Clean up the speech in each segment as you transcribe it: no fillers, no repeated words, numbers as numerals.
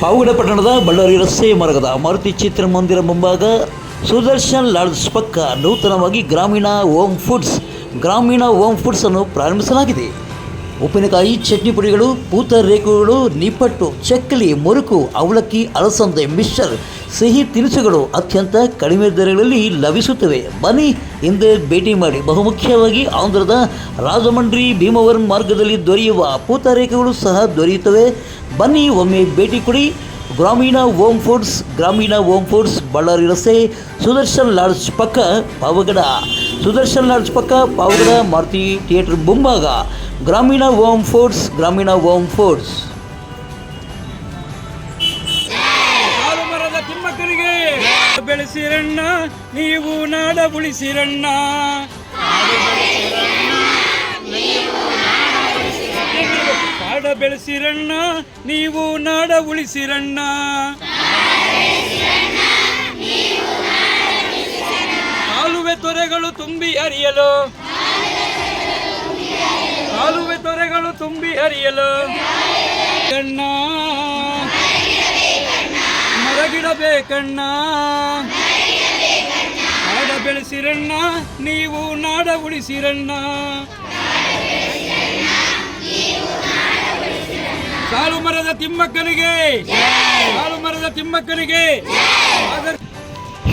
ಪಾವಗಡ ಪಟ್ಟಣದ ಬಳ್ಳಾರಿ ರಸ್ತೆ ಮಾರ್ಗದ ಮಾರುತಿ ಚಿತ್ರಮಂದಿರ ಮುಂಭಾಗ ಸುದರ್ಶನ್ ಲಾಡ್ಜ್ ಪಕ್ಕ ನೂತನವಾಗಿ ಗ್ರಾಮೀಣ ಹೋಮ್ ಫುಡ್ಸ್ ಅನ್ನು ಪ್ರಾರಂಭಿಸಲಾಗಿದೆ. ಉಪ್ಪಿನಕಾಯಿ, ಚಟ್ನಿ ಪುಡಿಗಳು, ಪೂತರೇಕುಗಳು, ನಿಪ್ಪಟ್ಟು, ಚಕ್ಕಲಿ, ಮುರುಕು, ಅವಲಕ್ಕಿ, ಅಲಸಂದೆ, ಮಿಕ್ಸರ್, ಸಿಹಿ ತಿನಿಸುಗಳು ಅತ್ಯಂತ ಕಡಿಮೆ ದರಗಳಲ್ಲಿ ಲಭಿಸುತ್ತವೆ. ಬನ್ನಿ, ಹಿಂದೆ ಭೇಟಿ ಮಾಡಿ. ಬಹುಮುಖ್ಯವಾಗಿ ಆಂಧ್ರದ ರಾಜಮಂಡ್ರಿ ಭೀಮವರಂ ಮಾರ್ಗದಲ್ಲಿ ದೊರೆಯುವ ಪೂತರೇಕುಗಳು ಸಹ ದೊರೆಯುತ್ತವೆ. ಬನ್ನಿ, ಒಮ್ಮೆ ಭೇಟಿ ಕೊಡಿ. ಗ್ರಾಮೀಣ ಹೋಮ್ ಫುಡ್ಸ್ ಬಳ್ಳಾರಿ ರಸ್ತೆ ಸುದರ್ಶನ್ ಲಾಡ್ಜ್ ಪಕ್ಕ ಪಾವಗಡ ಮಾರುತಿ ಥಿಯೇಟರ್ ಮುಂಭಾಗ. ಗ್ರಾಮೀಣ ಹೋಮ್ ಫುಡ್ಸ್. ಮರದ ತಿಮ್ಮಕ್ಕನಿಗೆ ಬೆಳೆಸಿರಣ್ಣ, ನೀವು ನಾಡ ಉಳಿಸಿರಣ್ಣ. ಕಾಡ ಬೆಳೆಸಿರಣ್ಣ, ನೀವು ನಾಡ ಉಳಿಸಿರಣ್ಣ. ಕಾಲುವೆ ತೊರೆಗಳು ತುಂಬಿ ಹರಿಯಲು, ಕಣ್ಣ ಮರಗಿಡಬೇಕಣ್ಣ. ಕಾಡ ಬೆಳೆಸಿರಣ್ಣ, ನೀವು ನಾಡ ಉಳಿಸಿರಣ್ಣ. ಸಾಲು ಮರದ ತಿಮ್ಮಕ್ಕನಿಗೆ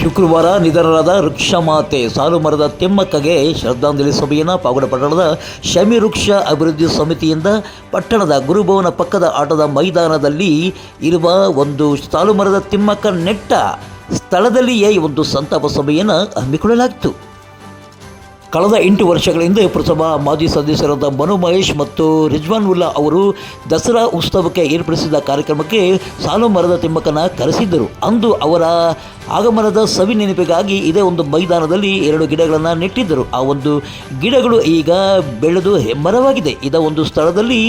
ಶುಕ್ರವಾರ ನಿಧನರಾದ ವೃಕ್ಷಮಾತೆ ಸಾಲು ಮರದ ತಿಮ್ಮಕ್ಕಗೆ ಶ್ರದ್ಧಾಂಜಲಿ ಸಭೆಯನ್ನು ಪಾವಗಡ ಪಟ್ಟಣದ ಶಮಿ ವೃಕ್ಷ ಅಭಿವೃದ್ಧಿ ಸಮಿತಿಯಿಂದ ಪಟ್ಟಣದ ಗುರುಭವನ ಪಕ್ಕದ ಆಟದ ಮೈದಾನದಲ್ಲಿ ಇರುವ ಒಂದು ಸಾಲು ಮರದ ತಿಮ್ಮಕ್ಕ ನೆಟ್ಟ ಸ್ಥಳದಲ್ಲಿಯೇ ಒಂದು ಸಂತಾಪ ಸಭೆಯನ್ನು ಹಮ್ಮಿಕೊಳ್ಳಲಾಗಿತ್ತು. ಕಳೆದ 8 ವರ್ಷಗಳಿಂದ ಪುರಸಭಾ ಮಾಜಿ ಸದಸ್ಯರಾದ ಮನು ಮಹೇಶ್ ಮತ್ತು ರಿಜ್ವಾನ್ ಉಲ್ಲಾ ಅವರು ದಸರಾ ಉತ್ಸವಕ್ಕೆ ಏರ್ಪಡಿಸಿದ ಕಾರ್ಯಕ್ರಮಕ್ಕೆ ಸಾಲು ಮರದ ತಿಮ್ಮಕ್ಕನ ಕರೆಸಿದ್ದರು. ಅಂದು ಅವರ ಆಗಮನದ ಸವಿ ನೆನಪಿಗಾಗಿ ಇದೇ ಒಂದು ಮೈದಾನದಲ್ಲಿ 2 ಗಿಡಗಳನ್ನು ನೆಟ್ಟಿದ್ದರು. ಆ ಒಂದು ಗಿಡಗಳು ಈಗ ಬೆಳೆದು ಹೆಮ್ಮರವಾಗಿದೆ. ಇದ ಒಂದು ಸ್ಥಳದಲ್ಲಿ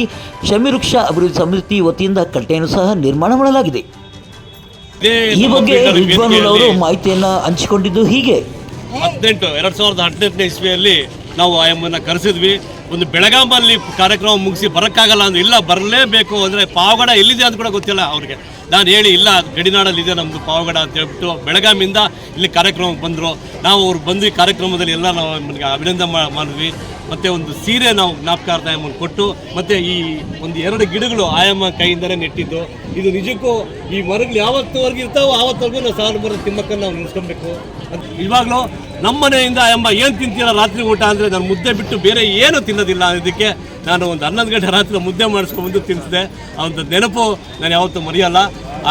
ಶಮಿವೃಕ್ಷ ಅಭಿವೃದ್ಧಿ ಸಮಿತಿ ವತಿಯಿಂದ ಕಟ್ಟೆಯನ್ನು ಸಹ ನಿರ್ಮಾಣ ಮಾಡಲಾಗಿದೆ. ಈ ಬಗ್ಗೆ ರಿಜ್ವಾನ್ ಉಲ್ಲಾ ಅವರು ಮಾಹಿತಿಯನ್ನು ಹಂಚಿಕೊಂಡಿದ್ದು ಹೀಗೆ. 2018 ಇಸ್ವಿಯಲ್ಲಿ ನಾವು ಆಯಮ್ಮನ್ನು ಕರೆಸಿದ್ವಿ. ಒಂದು ಬೆಳಗಾಮಲ್ಲಿ ಕಾರ್ಯಕ್ರಮ ಮುಗಿಸಿ ಬರೋಕ್ಕಾಗಲ್ಲ ಅಂದ್ರೆ, ಇಲ್ಲ ಬರಲೇಬೇಕು ಅಂದರೆ ಪಾವಗಡ ಎಲ್ಲಿದೆ ಅಂತ ಕೂಡ ಗೊತ್ತಿಲ್ಲ ಅವ್ರಿಗೆ. ನಾನು ಹೇಳಿ ಇಲ್ಲ ಗಡಿನಾಡಲ್ಲಿದೆ ನಮ್ಮದು ಪಾವಗಡ ಅಂತ ಹೇಳ್ಬಿಟ್ಟು ಬೆಳಗಾಮಿಂದ ಇಲ್ಲಿ ಕಾರ್ಯಕ್ರಮಕ್ಕೆ ಬಂದರು. ನಾವು ಅವ್ರು ಬಂದು ಕಾರ್ಯಕ್ರಮದಲ್ಲಿ ಎಲ್ಲ ನಾವು ನಮಗೆ ಅಭಿನಂದನೆ ಮಾಡಿದ್ವಿ. ಮತ್ತು ಒಂದು ಸೀರೆ ನಾವು ಜ್ಞಾಪಕಾರ್ಥ ಆಯಮ್ಮನ್ನು ಕೊಟ್ಟು, ಮತ್ತು ಈ ಒಂದು 2 ಗಿಡಗಳು ಆಯಮ್ಮ ಕೈಯಿಂದಲೇ ನೆಟ್ಟಿದ್ದು. ಇದು ನಿಜಕ್ಕೂ ಈ ಮರಗಳು ಯಾವತ್ತುವರೆಗೂ ಇರ್ತಾವೋ ಆವತ್ತವರೆಗೂ ನಾವು ಸಾಲು ಮರದ ತಿಮ್ಮಕ್ಕನ್ನು ನಾವು ನೆನೆಸ್ಕೊಬೇಕು. ಇವಾಗಲೂ ನಮ್ಮ ಮನೆಯಿಂದ ಆಯಮ್ಮ ಏನು ತಿಂತೀರ ರಾತ್ರಿ ಊಟ ಅಂದರೆ ನಾನು ಮುದ್ದೆ ಬಿಟ್ಟು ಬೇರೆ ಏನೂ ತಿನ್ನೋದಿಲ್ಲ. ಇದಕ್ಕೆ ನಾನು ಒಂದು 11 ಗಂಟೆ ರಾತ್ರಿ ಮುದ್ದೆ ಮಾಡಿಸ್ಕೊಂಡು ತಿನ್ನಿಸಿದೆ. ಆ ಒಂದು ನೆನಪು ನಾನು ಯಾವತ್ತೂ ಮರೆಯಲ್ಲ.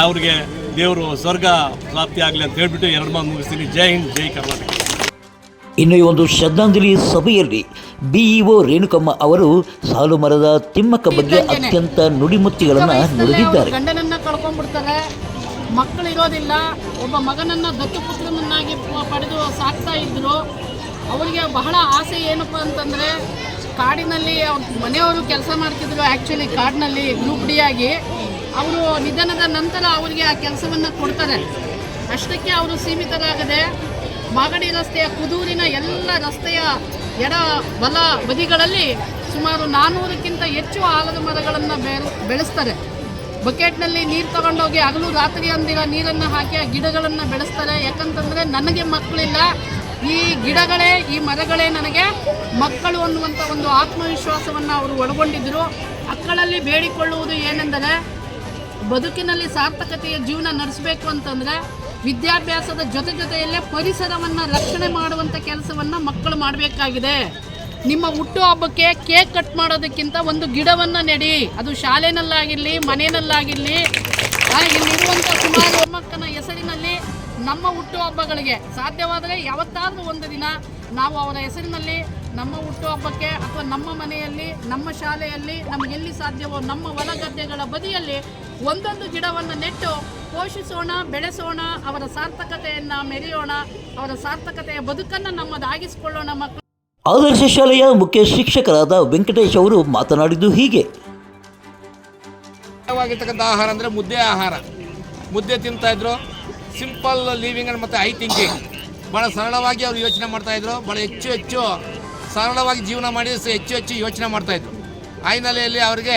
ಅವ್ರಿಗೆ ದೇವರು ಸ್ವರ್ಗ ಪ್ರಾಪ್ತಿ ಆಗಲಿ ಅಂತ ಹೇಳ್ಬಿಟ್ಟು 2 ಮಾತು ಮುಗಿಸ್ತೀನಿ. ಜೈ ಹಿಂದ್, ಜೈ ಕರ್ನಾಟಕ. ಇನ್ನು ಈ ಒಂದು ಶ್ರದ್ಧಾಂಜಲಿ ಸಭೆಯಲ್ಲಿ BEO ರೇಣುಕಮ್ಮ ಅವರು ಸಾಲು ಮರದ ತಿಮ್ಮಕ್ಕ ಬಗ್ಗೆ ಅತ್ಯಂತ ನುಡಿಮುತ್ತಿಗಳನ್ನು ನುಡಿದಿದ್ದಾರೆ. ಗಂಡನನ್ನ ಕಳ್ಕೊಂಡ್ಬಿಡ್ತಾರೆ, ಮಕ್ಕಳು ಇರೋದಿಲ್ಲ. ಒಬ್ಬ ಮಗನನ್ನ ದತ್ತುಪುತ್ರನನ್ನಾಗಿ ಪಡೆದು ಸಾಕ್ತಾ ಇದ್ರು. ಅವರಿಗೆ ಬಹಳ ಆಸೆ ಏನಪ್ಪ ಅಂತಂದರೆ, ಕಾಡಿನಲ್ಲಿ ಮನೆಯವರು ಕೆಲಸ ಮಾಡ್ತಿದ್ರು. ಆ್ಯಕ್ಚುಲಿ ಕಾಡಿನಲ್ಲಿ ಗ್ರೂಪ್ ಡಿ ಆಗಿ ಅವರು ನಿಧನದ ನಂತರ ಅವರಿಗೆ ಆ ಕೆಲಸವನ್ನು ಕೊಡ್ತಾರೆ. ಅಷ್ಟಕ್ಕೆ ಅವರು ಸೀಮಿತರಾಗದೆ ಮಾಗಡಿ ರಸ್ತೆಯ ಕುದೂರಿನ ಎಲ್ಲ ರಸ್ತೆಯ ಎಡ ಬಲ ಬದಿಗಳಲ್ಲಿ ಸುಮಾರು 400ಕ್ಕಿಂತ ಹೆಚ್ಚು ಆಲದ ಮರಗಳನ್ನು ಬೆಳೆಸ್ತಾರೆ. ಬಕೆಟ್ನಲ್ಲಿ ನೀರು ತಗೊಂಡೋಗಿ ಹಗಲು ರಾತ್ರಿ ಅಂದಿರ ನೀರನ್ನು ಹಾಕಿ ಆ ಗಿಡಗಳನ್ನು ಬೆಳೆಸ್ತಾರೆ. ಯಾಕಂತಂದರೆ ನನಗೆ ಮಕ್ಕಳಿಲ್ಲ, ಈ ಗಿಡಗಳೇ, ಈ ಮರಗಳೇ ನನಗೆ ಮಕ್ಕಳು ಅನ್ನುವಂಥ ಒಂದು ಆತ್ಮವಿಶ್ವಾಸವನ್ನು ಅವರು ಒಳಗೊಂಡಿದ್ದರು. ಮಕ್ಕಳಲ್ಲಿ ಬೇಡಿಕೊಳ್ಳುವುದು ಏನೆಂದರೆ, ಬದುಕಿನಲ್ಲಿ ಸಾರ್ಥಕತೆಯ ಜೀವನ ನಡೆಸಬೇಕು ಅಂತಂದರೆ ವಿದ್ಯಾಭ್ಯಾಸದ ಜೊತೆಯಲ್ಲೇ ಪರಿಸರವನ್ನು ರಕ್ಷಣೆ ಮಾಡುವಂಥ ಕೆಲಸವನ್ನು ಮಕ್ಕಳು ಮಾಡಬೇಕಾಗಿದೆ. ನಿಮ್ಮ ಹುಟ್ಟುಹಬ್ಬಕ್ಕೆ ಕೇಕ್ ಕಟ್ ಮಾಡೋದಕ್ಕಿಂತ ಒಂದು ಗಿಡವನ್ನು ನೆಡಿ. ಅದು ಶಾಲೆನಲ್ಲಾಗಿರಲಿ, ಮನೆಯಲ್ಲಾಗಿರಲಿ, ಇಲ್ಲಿರುವಂಥ ಸುಮಾರು ಮಕ್ಕಳ ಹೆಸರಿನಲ್ಲಿ ನಮ್ಮ ಹುಟ್ಟುಹಬ್ಬಗಳಿಗೆ ಸಾಧ್ಯವಾದರೆ ಯಾವತ್ತಾದರೂ ಒಂದು ದಿನ ನಾವು ಅವರ ಹೆಸರಿನಲ್ಲಿ ನಮ್ಮ ಹುಟ್ಟುಹಬ್ಬಕ್ಕೆ ಅಥವಾ ನಮ್ಮ ಮನೆಯಲ್ಲಿ, ನಮ್ಮ ಶಾಲೆಯಲ್ಲಿ, ನಮಗೆಲ್ಲಿ ಸಾಧ್ಯವೋ ನಮ್ಮ ಹೊಲ ಗದ್ದೆಗಳ ಬದಿಯಲ್ಲಿ ಒಂದೊಂದು ಗಿಡವನ್ನು ನೆಟ್ಟು ಪೋಷಿಸೋಣ, ಬೆಳೆಸೋಣ, ಅವರ ಸಾರ್ಥಕತೆಯನ್ನು ಮೆರೆಯೋಣ, ಅವರ ಸಾರ್ಥಕತೆಯ ಬದುಕನ್ನು ನಮ್ಮದಾಗಿಸಿಕೊಳ್ಳೋಣ. ಮಕ್ಕಳು ಆದರ್ಶ ಶಾಲೆಯ ಮುಖ್ಯ ಶಿಕ್ಷಕರಾದ ವೆಂಕಟೇಶ್ ಅವರು ಮಾತನಾಡಿದ್ದು ಹೀಗೆ. ಆಹಾರ ಅಂದರೆ ಮುದ್ದೆ ಆಹಾರ. ಮುದ್ದೆ ತಿಂತಾಯಿದ್ರು. ಸಿಂಪಲ್ ಲಿವಿಂಗ್ ಮತ್ತು ಐ ಥಿಂಕಿಂಗ್. ಭಾಳ ಸರಳವಾಗಿ ಅವರು ಯೋಚನೆ ಮಾಡ್ತಾಯಿದ್ರು. ಭಾಳ ಹೆಚ್ಚು ಸರಳವಾಗಿ ಜೀವನ ಮಾಡಿ ಹೆಚ್ಚು ಯೋಚನೆ ಮಾಡ್ತಾಯಿದ್ರು. ಆ ಹಿನ್ನೆಲೆಯಲ್ಲಿ ಅವರಿಗೆ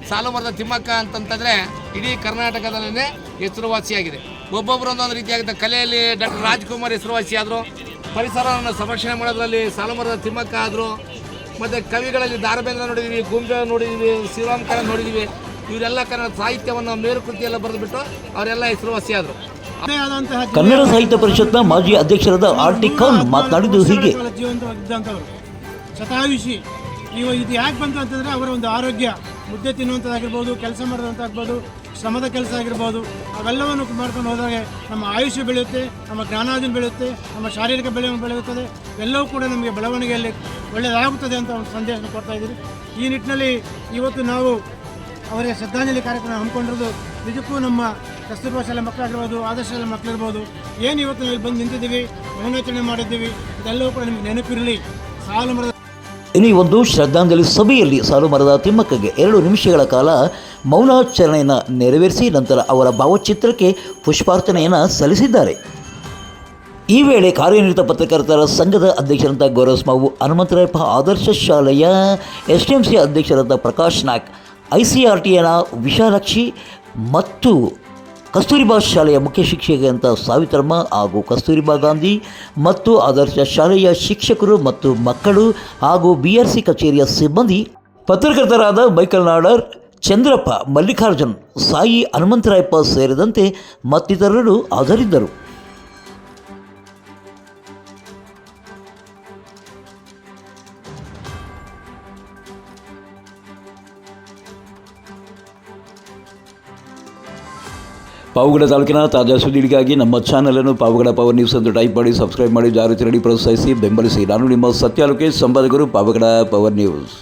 ಸಾಲು ಮರದ ತಿಮ್ಮಕ್ಕ ಅಂತಂತಂದರೆ ಇಡೀ ಕರ್ನಾಟಕದಲ್ಲೇ ಹೆಸರುವಾಸಿಯಾಗಿದೆ. ಒಬ್ಬೊಬ್ಬರು ಒಂದೊಂದು ರೀತಿಯಾಗಿದ್ದ ಕಲೆಯಲ್ಲಿ ಡಾಕ್ಟರ್ ರಾಜ್ಕುಮಾರ್ ಹೆಸರುವಾಸಿಯಾದರು, ಪರಿಸರವನ್ನು ಸಂರಕ್ಷಣೆ ಮಾಡೋದ್ರಲ್ಲಿ ಸಾಲುಮರದ ತಿಮ್ಮಕ್ಕ ಆದರು, ಮತ್ತು ಕವಿಗಳಲ್ಲಿ ದಾರಬೇಂದ್ರ ನೋಡಿದ್ದೀವಿ, ಗುಂಬೆ ನೋಡಿದ್ದೀವಿ, ಶ್ರೀರಾಮ್ ನೋಡಿದ್ದೀವಿ. ಇವರೆಲ್ಲ ಕನ್ನಡ ಸಾಹಿತ್ಯವನ್ನು ಮೇರುಕೃತಿಯೆಲ್ಲ ಬರೆದುಬಿಟ್ಟು ಅವರೆಲ್ಲ ಹೆಸರುವಾಸಿಯಾದರು. ಕನ್ನಡ ಸಾಹಿತ್ಯ ಪರಿಷತ್ನ ಮಾಜಿ ಅಧ್ಯಕ್ಷರಾದ ಆರ್.ಟಿ. ಖಾನ್ ಮಾತನಾಡಿದ್ದು ಹೀಗೆ. ಜೀವಂತವಾಗಿದ್ದಂಥವ್ರು ಶತಾಯುಷಿ. ನೀವು ಇದು ಯಾಕೆ ಬಂತು ಅಂತಂದರೆ ಅವರ ಒಂದು ಆರೋಗ್ಯ, ಮುದ್ದೆ ತಿನ್ನುವಂಥದ್ದಾಗಿರ್ಬೋದು, ಕೆಲಸ ಮಾಡೋದಂತಾಗ್ಬೋದು, ಶ್ರಮದ ಕೆಲಸ ಆಗಿರ್ಬೋದು, ಅವೆಲ್ಲವನ್ನು ಮಾಡ್ಕೊಂಡು ಹೋದಾಗ ನಮ್ಮ ಆಯುಷ್ಯ ಬೆಳೆಯುತ್ತೆ, ನಮ್ಮ ಜ್ಞಾನಾರ್ಜನೆ ಬೆಳೆಯುತ್ತೆ, ನಮ್ಮ ಶಾರೀರಿಕ ಬೆಳೆಯುತ್ತದೆ, ಎಲ್ಲವೂ ಕೂಡ ನಮಗೆ ಬೆಳವಣಿಗೆಯಲ್ಲಿ ಒಳ್ಳೆಯದಾಗುತ್ತದೆ ಅಂತ ಒಂದು ಸಂದೇಶನ ಕೊಡ್ತಾ ಇದ್ದೀರಿ. ಈ ನಿಟ್ಟಿನಲ್ಲಿ ಇವತ್ತು ನಾವು ಅವರಿಗೆ ಶ್ರದ್ಧಾಂಜಲಿ ಕಾರ್ಯಕ್ರಮ ಹಮ್ಮಿಕೊಂಡಿರೋದು ನಿಜಕ್ಕೂ ನಮ್ಮ ಕಸ್ತೂರ್ಬಾ ಶಾಲೆ ಮಕ್ಕಳಾಗಿರ್ಬೋದು, ಆದರ್ಶ ಶಾಲೆ ಮಕ್ಕಳಿರ್ಬೋದು, ಏನು ಇವತ್ತು ನಾವು ಇಲ್ಲಿ ಬಂದು ನಿಂತಿದ್ದೀವಿ, ಮೌನಾಚರಣೆ ಮಾಡಿದ್ದೀವಿ, ಇದೆಲ್ಲವೂ ಕೂಡ ನಿಮಗೆ ನೆನಪಿರಲಿ. ಸಾಲು ಮರದ ಇನ್ನು ಈ ಒಂದು ಶ್ರದ್ಧಾಂಜಲಿ ಸಭೆಯಲ್ಲಿ ಸಾಲುಮರದ ತಿಮ್ಮಕ್ಕಗೆ 2 ನಿಮಿಷಗಳ ಕಾಲ ಮೌನಾಚರಣೆಯನ್ನು ನೆರವೇರಿಸಿ ನಂತರ ಅವರ ಭಾವಚಿತ್ರಕ್ಕೆ ಪುಷ್ಪಾರ್ಚನೆಯನ್ನು ಸಲ್ಲಿಸಿದ್ದಾರೆ. ಈ ವೇಳೆ ಕಾರ್ಯನಿರತ ಪತ್ರಕರ್ತರ ಸಂಘದ ಅಧ್ಯಕ್ಷರಂತ ಗೌರಸ್ಮಾವು ಹನುಮಂತರಾಯಪ್ಪ, ಆದರ್ಶ ಶಾಲೆಯ STMC ಅಧ್ಯಕ್ಷರಾದ ಪ್ರಕಾಶ್ ನಾಯ್ಕ್, ICRTನ ವಿಶಾಲಾಕ್ಷಿ ಮತ್ತು ಕಸ್ತೂರಿಬಾ ಶಾಲೆಯ ಮುಖ್ಯ ಶಿಕ್ಷಕಿಯಂತ ಸಾವಿತ್ರಮ್ಮ ಹಾಗೂ ಕಸ್ತೂರಿಬಾ ಗಾಂಧಿ ಮತ್ತು ಆದರ್ಶ ಶಾಲೆಯ ಶಿಕ್ಷಕರು ಮತ್ತು ಮಕ್ಕಳು ಹಾಗೂ BRC ಕಚೇರಿಯ ಸಿಬ್ಬಂದಿ, ಪತ್ರಕರ್ತರಾದ ಮೈಕಲ್ ನಾಡರ್, ಚಂದ್ರಪ್ಪ, ಮಲ್ಲಿಕಾರ್ಜುನ್, ಸಾಯಿ, ಹನುಮಂತರಾಯಪ್ಪ ಸೇರಿದಂತೆ ಮತ್ತಿತರರು ಹಾಜರಿದ್ದರು. ಪಾವಗಡ ತಾಲೂಕಿನ ತಾಜಾ ಸುದ್ದಿಗಳಿಗಾಗಿ ನಮ್ಮ ಚಾನಲನ್ನು ಪಾವಗಡ ಪವರ್ ನ್ಯೂಸ್ ಎಂದು ಟೈಪ್ ಮಾಡಿ, ಸಬ್ಸ್ಕ್ರೈಬ್ ಮಾಡಿ, ಜಾಗೃತಿ ನೀಡಿ ಪ್ರೋತ್ಸಾಹಿಸಿ ಬೆಂಬಲಿಸಿ. ನಾನು ನಿಮ್ಮ ಸತ್ಯ ಲೋಕೇಶ್, ಸಂಪಾದಕರು, ಪಾವಗಡ ಪವರ್ ನ್ಯೂಸ್.